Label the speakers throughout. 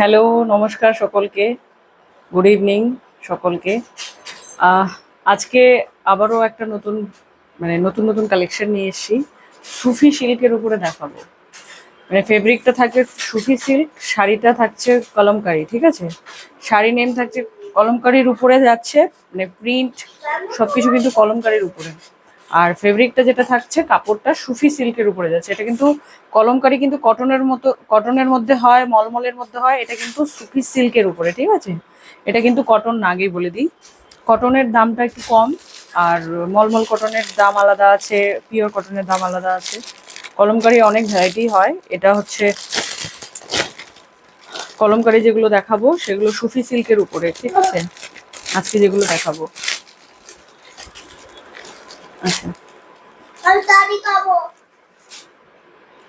Speaker 1: Hello, নমস্কার সকলকে। Good evening সকলকে। আহ, আজকে আবারও একটা নতুন নতুন কালেকশন নিয়ে এসেছি। সুফি সিল্কের উপরে দেখাবো। ফেব্রিকটা থাকছে সুফি সিল্ক, শাড়িটা থাকছে কলমকারি, ঠিক আছে? শাড়ি নেম থাকছে কলমকারির উপরে যাচ্ছে, প্রিন্ট সবকিছু কিন্তু কলমকারির উপরে। আর ফেব্রিকটা যেটা থাকছে, কাপড়টা সুফি সিল্কের উপরে যাচ্ছে। এটা কিন্তু কলমকারি কিন্তু কটনের মধ্যে হয়, মলমলের মধ্যে হয়। এটা কিন্তু সুফি সিল্কের উপরে, ঠিক আছে? এটা কিন্তু কটন না, আগেই বলে দিই। কটনের দামটা একটু কম, আর মলমল কটনের দাম আলাদা আছে, পিওর কটনের দাম আলাদা আছে। কলমকারি অনেক ভ্যারাইটি হয়। এটা হচ্ছে কলমকারি যেগুলো দেখাবো সেগুলো সুফি সিল্কের উপরে, ঠিক আছে? আজকে যেগুলো দেখাবো, আচ্ছা,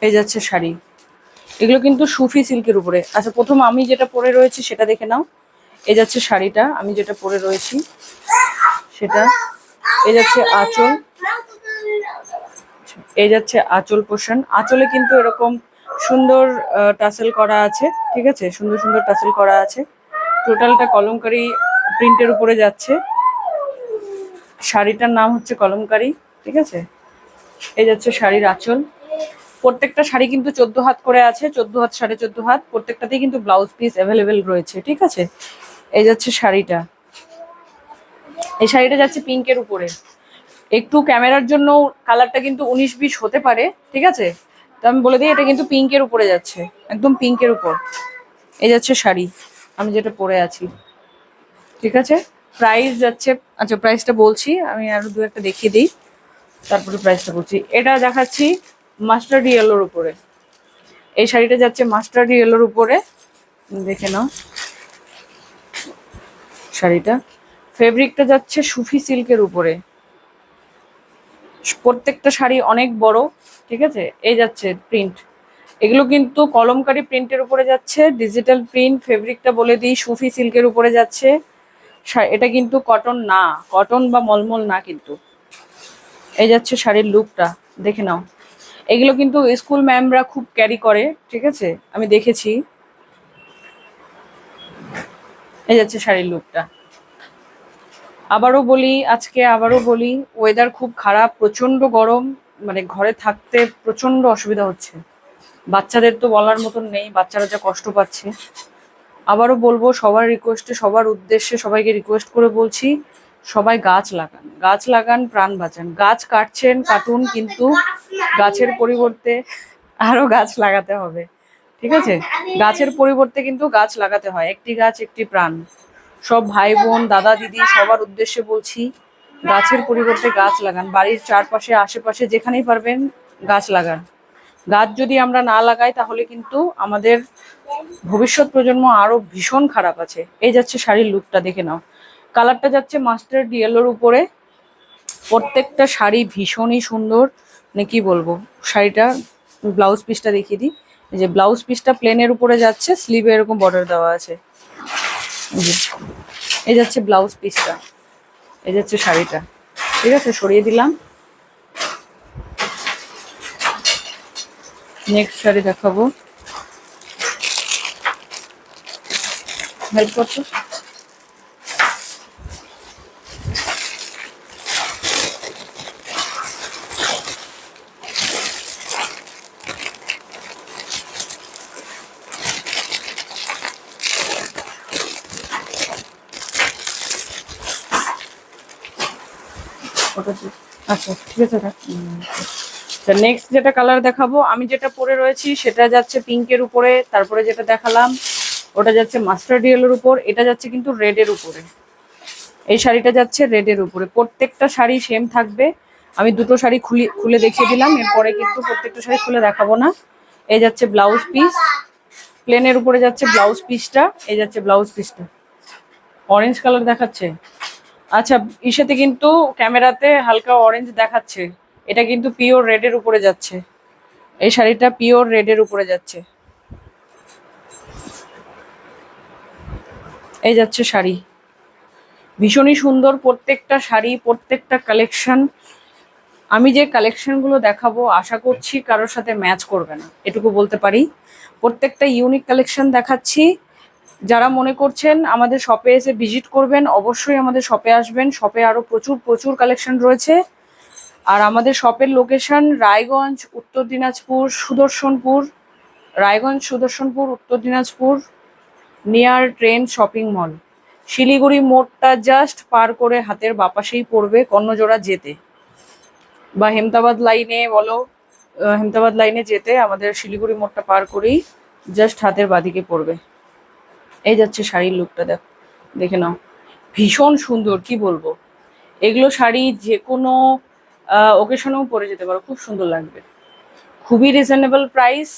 Speaker 1: এই যাচ্ছে শাড়ি। এগুলো কিন্তু সুফি সিল্কের উপরে। আচ্ছা, প্রথম আমি যেটা পরে রয়েছি সেটা দেখে নাও। এই যাচ্ছে শাড়িটা, আমি যেটা পরে রয়েছি সেটা। এই যাচ্ছে আঁচল, এই যাচ্ছে আঁচল পোর্শন। আঁচলে কিন্তু এরকম সুন্দর টাসেল করা আছে, ঠিক আছে? সুন্দর সুন্দর টাসেল করা আছে। টোটালটা কলমকারি প্রিন্টের উপরে যাচ্ছে। শাড়িটার নাম হচ্ছে কলমকারি, ঠিক আছে? এই যাচ্ছে শাড়ির আঁচল। প্রত্যেকটা শাড়ি কিন্তু 14 হাত করে আছে, 14 হাত, 14.5 হাত। প্রত্যেকটাতেই কিন্তু ব্লাউজ পিস অ্যাভেলেবেল রয়েছে, ঠিক আছে? এই যাচ্ছে শাড়িটা। এই শাড়িটা যাচ্ছে পিঙ্কের উপরে। একটু ক্যামেরার জন্য কালারটা কিন্তু 19-20 হতে পারে, ঠিক আছে? তো আমি বলে দিই, এটা কিন্তু পিঙ্কের উপরে যাচ্ছে, একদম পিঙ্কের উপর। এই যাচ্ছে শাড়ি, আমি যেটা পরে আছি, ঠিক আছে? প্রাইস যাচ্ছে, আচ্ছা প্রাইসটা বলছি, আমি আরো দু একটা দেখিয়ে দিই, তারপরে প্রাইসটা বলছি। এটা দেখাচ্ছি মাস্টার্ড ইয়েলোর উপরে। এই শাড়িটা যাচ্ছে মাস্টার্ড ইয়েলোর উপরে, দেখে নাও শাড়িটা। ফেব্রিকটা যাচ্ছে সুফি সিল্কের উপরে। প্রত্যেকটা শাড়ি অনেক বড়, ঠিক আছে? এই যাচ্ছে প্রিন্ট। এগুলো কিন্তু কলমকারি প্রিন্টের উপরে যাচ্ছে, ডিজিটাল প্রিন্ট। ফেব্রিকটা বলে দিই, সুফি সিল্কের উপরে যাচ্ছে। এটা কিন্তু কটন না, কটন বা মলমল না কিন্তু। এই যাচ্ছে শাড়ির লুকটা, দেখে নাও। এগুলো কিন্তু স্কুল ম্যামরা খুব ক্যারি করে, ঠিক আছে? আমি দেখেছি। এই যাচ্ছে শাড়ির লুকটা। আবারও বলি, ওয়েদার খুব খারাপ, প্রচন্ড গরম। ঘরে থাকতে প্রচন্ড অসুবিধা হচ্ছে। বাচ্চাদের তো বলার মতন নেই, বাচ্চারা যা কষ্ট পাচ্ছে। আবারও বলবো, সবার রিকোয়েস্টে, সবার উদ্দেশ্যে সবাইকে রিকোয়েস্ট করে বলছি, সবাই গাছ লাগান, গাছ লাগান, প্রাণ বাঁচান। গাছ কাটছেন, কাটুন, কিন্তু গাছের পরিবর্তে আরো গাছ লাগাতে হবে, ঠিক আছে? গাছের পরিবর্তে কিন্তু গাছ লাগাতে হয়। একটি গাছ একটি প্রাণ। সব ভাই বোন, দাদা দিদি, সবার উদ্দেশ্যে বলছি, গাছের পরিবর্তে গাছ লাগান। বাড়ির চারপাশে, আশেপাশে যেখানেই পারবেন গাছ লাগান। গাছ যদি আমরা না লাগাই তাহলে কিন্তু আমাদের ভবিষ্যৎ প্রজন্ম আরো ভীষণ খারাপ আছে। এই যাচ্ছে শাড়ির লুকটা, দেখে নাও। কালারটা যাচ্ছে মাস্টার্ড ইয়েলোর উপরে। প্রত্যেকটা শাড়ি ভীষণই সুন্দর, কি বলবো। শাড়িটা ব্লাউজ পিসটা দেখিয়ে দিই। এই যে ব্লাউজ পিসটা প্লেনের উপরে যাচ্ছে, স্লিভে এরকম বর্ডার দেওয়া আছে। এই যাচ্ছে ব্লাউজ পিসটা, এই যাচ্ছে শাড়িটা, ঠিক আছে? সরিয়ে দিলাম। নেক্সট শাড়ি দেখাবো। হেল্প করতো। আচ্ছা, ঠিক আছে। নেক্সট যেটা কালার দেখাবো, আমি যেটা পরে রয়েছি সেটা যাচ্ছে পিঙ্কের উপরে। তারপরে যেটা দেখালাম ওটা যাচ্ছে মাস্টার্ড ইয়েলোর উপর। এটা যাচ্ছে কিন্তু রেডের উপরে। এই শাড়িটা যাচ্ছে রেডের উপরে। প্রত্যেকটা শাড়ি সেম থাকবে। আমি দুটো শাড়ি খুলে দেখিয়ে দিলাম, এরপরে কিন্তু প্রত্যেকটা শাড়ি খুলে দেখাবো না। এই যাচ্ছে ব্লাউজ পিস, প্লেনের উপরে যাচ্ছে ব্লাউজ পিসটা। এই যাচ্ছে ব্লাউজ পিসটা, অরেঞ্জ কালার দেখাচ্ছে। আচ্ছা, ইসেতে কিন্তু ক্যামেরাতে হালকা অরেঞ্জ দেখাচ্ছে, এটা কিন্তু পিওর রেডের উপরে যাচ্ছে। এই শাড়িটা পিওর রেডের উপরে যাচ্ছে। এই যাচ্ছে শাড়ি, ভীষণই সুন্দর প্রত্যেকটা শাড়ি, প্রত্যেকটা কালেকশন। আমি যে কালেকশনগুলো দেখাবো আশা করছি কারোর সাথে ম্যাচ করবে না, এটুকু বলতে পারি। প্রত্যেকটা ইউনিক কালেকশন দেখাচ্ছি। যারা মনে করছেন আমাদের শপে এসে ভিজিট করবেন, অবশ্যই আমাদের শপে আসবেন। শপে আরো প্রচুর প্রচুর কালেকশন রয়েছে। আর আমাদের শপের লোকেশন রায়গঞ্জ, উত্তর Dinajpur, Sudarshanpur. Raiganj, Sudarshanpur, Uttar Dinajpur, near train shopping mall. Siliguri মোড়টা জাস্ট পার করে হাতের বাপাশেই পড়বে কর্ণজোড়া যেতে, বা হেমতাবাদ লাইনে বলো, হেমতাবাদ লাইনে যেতে আমাদের শিলিগুড়ি মোড়টা পার করেই জাস্ট হাতের বাদিকে পড়বে। এই যাচ্ছে শাড়ির লুকটা, দেখে নাও, ভীষণ সুন্দর, কি বলবো। এগুলো শাড়ি যে কোনো ওকেশনেও পরে যেতে পারো, খুব সুন্দর লাগবে। খুবই reasonable price.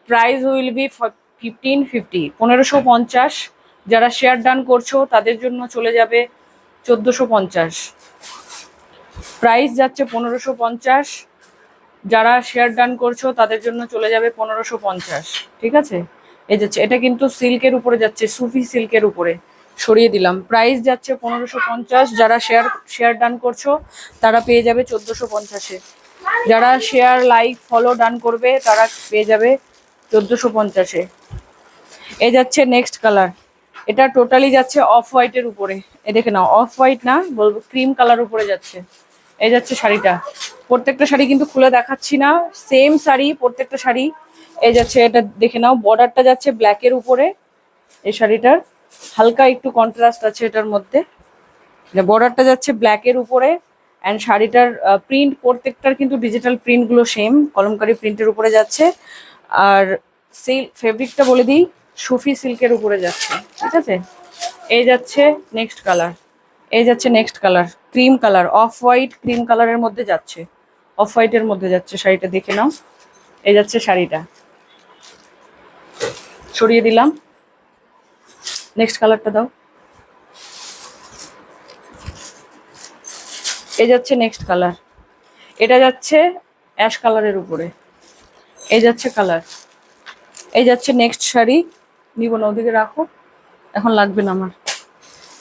Speaker 1: Price will be 1550, 1550। যারা শেয়ার ডান করছো তাদের জন্য চলে যাবে 1450। প্রাইস যাচ্ছে 1550। যারা শেয়ার ডান করছো তাদের জন্য চলে যাবে 1550, ঠিক আছে। এই যাচ্ছে, এটা কিন্তু সিল্কের উপরে যাচ্ছে, সুফি সিল্কের উপরে, সরিয়ে দিলাম। প্রাইস যাচ্ছে 1550। যারা শেয়ার ডান করছো তারা পেয়ে যাবে 1450-এ। যারা শেয়ার লাইক ফলো ডান করবে তারা পেয়ে যাবে 1450-এ। এই যাচ্ছে নেক্সট কালার। এটা টোটালি যাচ্ছে অফ হোয়াইটের উপরে। এ দেখে নাও, অফ হোয়াইট না, বলবো ক্রিম কালার উপরে যাচ্ছে। এই যাচ্ছে শাড়িটা। প্রত্যেকটা শাড়ি কিন্তু খুলে দেখাচ্ছি না, সেম শাড়ি প্রত্যেকটা শাড়ি। এই যাচ্ছে, এটা দেখে নাও, বর্ডারটা যাচ্ছে ব্ল্যাকের উপরে। এই শাড়িটার হালকা একটু কন্ট্রাস্ট আছে এটার মধ্যে। বর্ডারটা যাচ্ছে ব্ল্যাকের উপরে, অ্যান্ড শাড়িটার প্রিন্ট প্রত্যেকটার কিন্তু ডিজিটাল প্রিন্টগুলো সেম, কলমকারি প্রিন্টের উপরে যাচ্ছে। আর ফেব্রিকটা বলে দিই, সুফি সিল্কের উপরে যাচ্ছে, ঠিক আছে। এই যাচ্ছে নেক্সট কালার। এই যাচ্ছে next colour, cream colour, off white cream কালারের মধ্যে যাচ্ছে, অফ হোয়াইটের মধ্যে যাচ্ছে শাড়িটা, দেখে নাও। এই যাচ্ছে শাড়িটা, সরিয়ে দিলাম। নেক্সট কালারটা দাও। এই যাচ্ছে নেক্সট কালার। এটা যাচ্ছে অ্যাশ কালারের উপরে। এই যাচ্ছে কালার। এই যাচ্ছে নেক্সট শাড়ি, নিব না, ওদিকে রাখো, এখন লাগবে না আমার।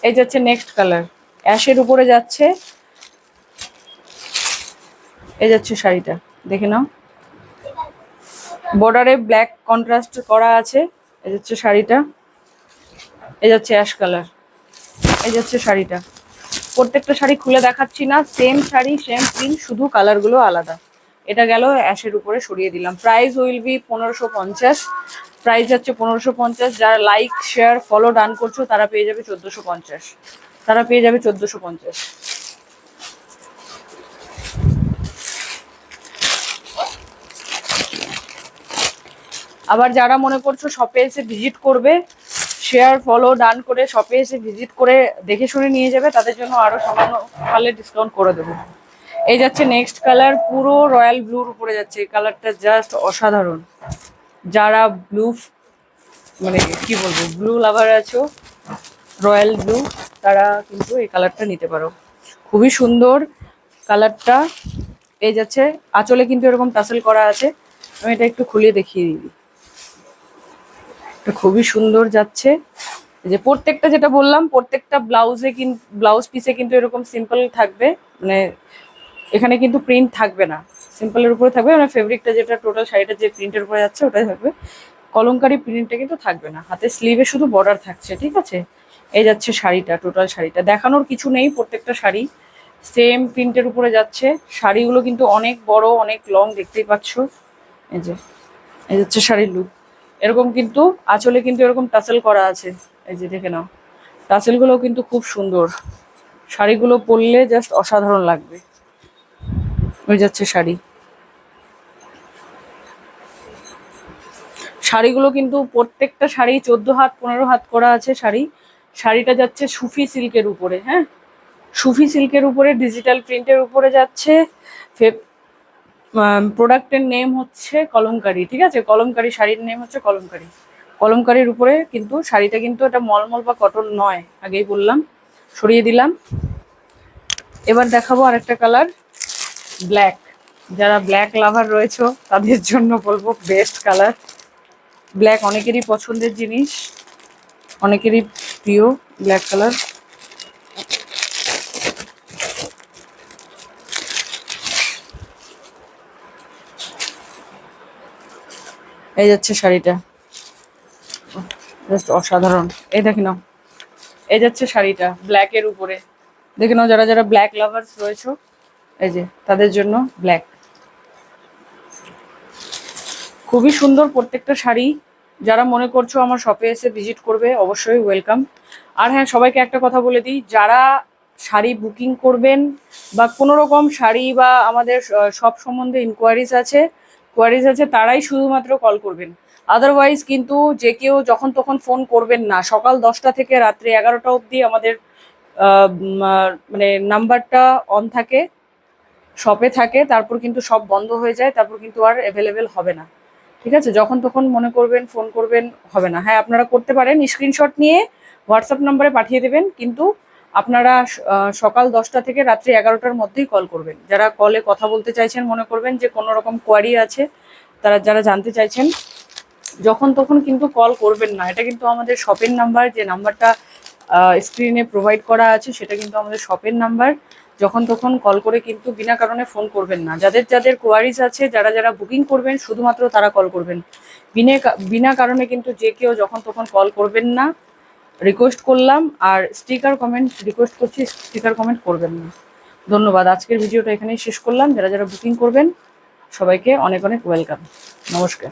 Speaker 1: এই যাচ্ছে নেক্সট কালার, অ্যাশের উপরে যাচ্ছে। এই যাচ্ছে শাড়িটা, দেখে নাও, বর্ডারে ব্ল্যাক কন্ট্রাস্ট করা আছে। এই যাচ্ছে শাড়িটা। এই যাচ্ছে অ্যাশ কালার। এই যাচ্ছে শাড়িটা। প্রত্যেকটা শাড়ি খুলে দেখাচ্ছি না, সেম শাড়ি সেম প্রিন্ট, শুধু কালারগুলো আলাদা। এটা গেল অ্যাশের উপরে, সরিয়ে দিলাম। Price will be 1550। প্রাইস যাচ্ছে 1550। যারা লাইক শেয়ার ফলো ডান করছো তারা পেয়ে যাবে 1450। তারা পেয়ে যাবে 1450। আবার যারা মনে করছো শপে এসে ভিজিট করবে, শেয়ার ফলো ডান করে শপে এসে ভিজিট করে দেখে শুনে নিয়ে যাবে, তাদের জন্য আরো সামান্য কালে ডিসকাউন্ট করে দেবো। এই যাচ্ছে নেক্সট কালার, পুরো রয়্যাল ব্লুর উপরে যাচ্ছে। এই কালারটা জাস্ট অসাধারণ। যারা ব্লু, মানে কি বলবো, ব্লু লাভার আছো, রয়্যাল ব্লু, তারা কিন্তু এই কালারটা নিতে পারো। খুবই সুন্দর কালারটা। এই যাচ্ছে, আঁচলে কিন্তু এরকম টাসেল করা আছে। আমি এটা একটু খুলে দেখিয়ে দিই। খুবই সুন্দর যাচ্ছে। যে প্রত্যেকটা, যেটা বললাম, প্রত্যেকটা ব্লাউজে কিন্তু, ব্লাউজ পিসে কিন্তু এরকম সিম্পল থাকবে, মানে এখানে কিন্তু প্রিন্ট থাকবে না, সিম্পলের উপরে থাকবে। মানে ফেব্রিকটা যেটা টোটাল শাড়িটা যে প্রিন্টের উপরে যাচ্ছে ওটাই থাকবে, কলমকারি প্রিন্টটা কিন্তু থাকবে না। হাতে স্লিভে শুধু বর্ডার থাকছে, ঠিক আছে। এই যাচ্ছে শাড়িটা, টোটাল শাড়িটা দেখানোর কিছু নেই, প্রত্যেকটা শাড়ি সেম প্রিন্টের উপরে যাচ্ছে। শাড়িগুলো কিন্তু অনেক বড়, অনেক লং, দেখতেই পাচ্ছ। এই যে, এই হচ্ছে শাড়ির লুক। এরকম কিন্তু আঁচলে কিন্তু এরকম টাসেল করা আছে, এই যে দেখে নাও। টাসেলগুলো কিন্তু খুব সুন্দর, শাড়িগুলো পরলে জাস্ট অসাধারণ লাগবে। ওই যাচ্ছে শাড়ি। শাড়িগুলো কিন্তু প্রত্যেকটা শাড়ি 14 হাত 15 হাত করা আছে শাড়ি। শাড়িটা যাচ্ছে সুফি সিল্কের উপরে, হ্যাঁ, সুফি সিল্কের উপরে ডিজিটাল প্রিন্টের উপরে যাচ্ছে। প্রোডাক্টের নেম হচ্ছে কলমকারি, ঠিক আছে। কলমকারি, শাড়ির নেম হচ্ছে কলমকারি। কলমকারির উপরে কিন্তু শাড়িটা, কিন্তু এটা মলমল বা কটন নয়, আগেই বললাম। সরিয়ে দিলাম। এবার দেখাবো আরেকটা কালার, ব্ল্যাক। যারা ব্ল্যাক লাভার রয়েছে তাদের জন্য বলবো বেস্ট কালার। ব্ল্যাক অনেকেরই পছন্দের জিনিস, অনেকেরই প্রিয় ব্ল্যাক কালার। এই যাচ্ছে শাড়িটা, জাস্ট অসাধারণ। এই দেখে নাও, এই যাচ্ছে শাড়িটা ব্ল্যাকের উপরে, দেখে নাও যারা যারা ব্ল্যাক লাভার্স রয়েছে, এই যে তাদের জন্য ব্ল্যাক। খুবই সুন্দর প্রত্যেকটা শাড়ি। যারা মনে করছো আমার শপে এসে ভিজিট করবে, অবশ্যই ওয়েলকাম। আর হ্যাঁ, সবাইকে একটা কথা বলে দিই, যারা শাড়ি বুকিং করবেন বা কোনো রকম শাড়ি বা আমাদের শপ সম্বন্ধে কোয়ারিজ আছে, তারাই শুধুমাত্র কল করবেন। আদারওয়াইজ কিন্তু যে কেউ যখন তখন ফোন করবেন না। সকাল 10টা থেকে রাত্রি 11টা অবধি আমাদের মানে নাম্বারটা অন থাকে, শপে থাকে, তারপর কিন্তু সব বন্ধ হয়ে যায়, তারপর কিন্তু আর অ্যাভেলেবেল হবে না। ঠিক আছে, যখন তখন মনে করবেন ফোন করবেন, হবে না। হ্যাঁ, আপনারা করতে পারেন, স্ক্রিনশট নিয়ে হোয়াটসঅ্যাপ নাম্বারে পাঠিয়ে দেবেন, কিন্তু আপনারা সকাল 10টা থেকে রাত্রি 11টার মধ্যেই কল করবেন। যারা কলে কথা বলতে চাইছেন, মনে করবেন যে কোনো রকম কোয়ারি আছে, তারা যারা জানতে চাইছেন, যখন তখন কিন্তু কল করবেন না। এটা কিন্তু আমাদের শপের নাম্বার, যে নাম্বারটা স্ক্রিনে প্রোভাইড করা আছে সেটা কিন্তু আমাদের শপের নাম্বার। যখন তখন কল করে কিন্তু বিনা কারণে ফোন করবেন না। যাদের যাদের কোয়ারিজ আছে, যারা যারা বুকিং করবেন, শুধুমাত্র তারা কল করবেন। বিনা কারণে কিন্তু যে কেউ যখন তখন কল করবেন না, রিকোয়েস্ট করলাম। আর স্টিকার কমেন্ট রিকোয়েস্ট করছি, স্টিকার কমেন্ট করবেন না। ধন্যবাদ। আজকের ভিডিওটা এখানেই শেষ করলাম। যারা যারা বুকিং করবেন, সবাইকে অনেক অনেক ওয়েলকাম। নমস্কার।